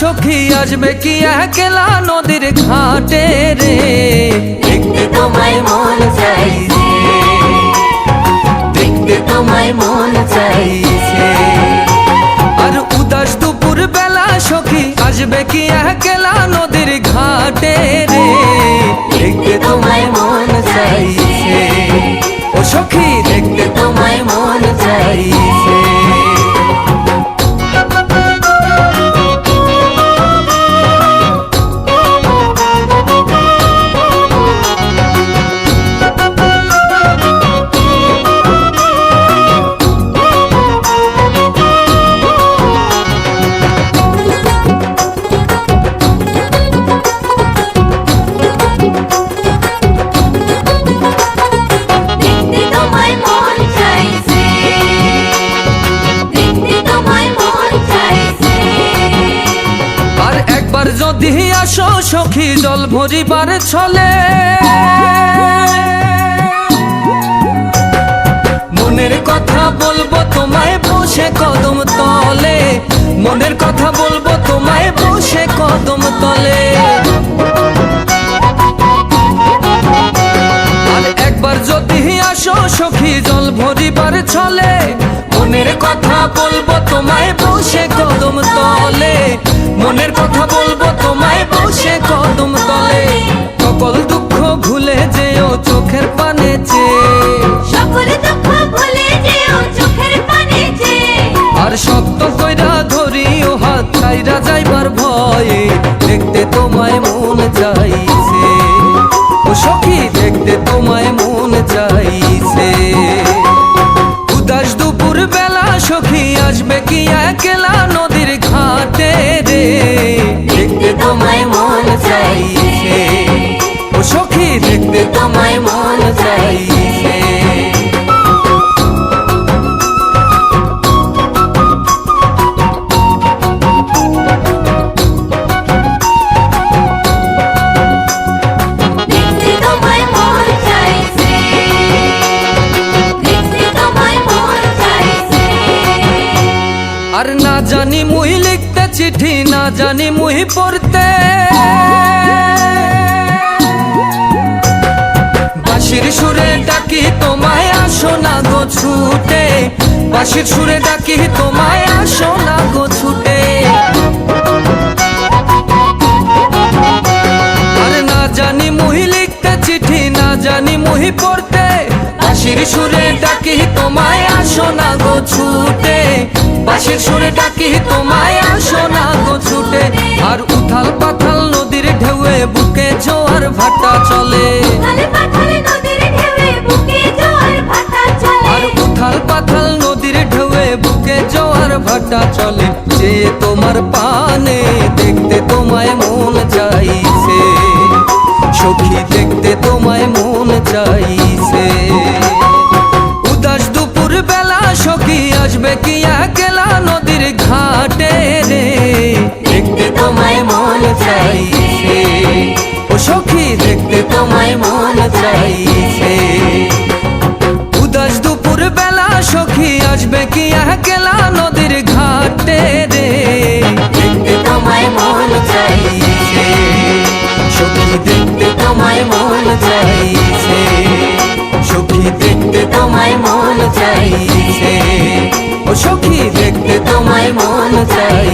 সখী আসবে কি একলা নদীর ঘাটে রে, দেখতে তোমায় মন চাইছে, দেখতে তোমায় মন চাইছে। আর উদাস দুপুর বেলা সখী আসবে কি একলা নদীর ঘাটে রে, দেখতে তোমায় মন চাইছে, ও সখী দেখতে তোমায় মন চাইছে। যদি আসো সখী জল ভরিবার ছলে, মনের কথা বলবো তোমায় বসে কদম তলে, মনের কথা বলবো তোমায় বসে কদম তলে। আর একবার যদি আসো সখী জল ভরিবার ছলে, মনের কথা বলবো তোমায় বসে কদম তলে, মনের কথা বলবো তোমায় বসে কদম তলে। সকল দুঃখ ভুলে যেও চোখের পানে চেয়ে, সকল দুঃখ ভুলে যেও চোখের পানে চেয়ে। আর শক্ত কইরা ধরিও হাত ছাইরা যাইবার ভয়ে, দেখতে তোমায় মন চাইছে, ও সখী দেখতে তোমায় মন চাইছে। উদাস দুপুর বেলা সখী আসবে কি একলা নদীর ঘাটে রে, দেখতে তোমায় মন চাইছে, ও সখী দেখতে তোমায় মন চাইছে। আর না জানি মুই লিখতে চিঠি, না জানি মুই পড়তে, বাঁশির সুরে ডাকি তোমায় আসো না গো ছুটে, বাঁশির সুরে ডাকি তোমায় আসো না গো ছুটে। আর না জানি মুই লিখতে চিঠি, না জানি মুই পড়তে, বাঁশির সুরে ডাকি তোমায় আসো না গো ছুটে, বাঁশির সুরে ডাকি তোমায় আসো না গো ছুটে। আর উথাল পাথাল নদীর ঢেউয়ে বুকে জোয়ার ভাটা চলে, আর উথাল পাথাল নদীর ঢেউয়ে বুকে জোয়ার ভাটা চলে। যে তোমার পানে দেখতে তোমায় মন চাইছে, সখী দেখতে তোমায় মন চাইছে। উদাস দুপুর বেলা সখী আসবে কি একলা নদীর ঘাটে রে, দেখতে তোমায় মন চাইছে, ও সখী দেখতে তোমায় মন চাইছে। উদাস দুপুর বেলা সখী আসবে কি একলা নদীর ঘাটে রে, দেখতে তোমায় মন চাইছে, সখী দেখতে তোমায় মন চাইছে, সখী দেখতে তোমায় মন চাইছে, ও সখী দেখতে তোমায় মন চাইছে।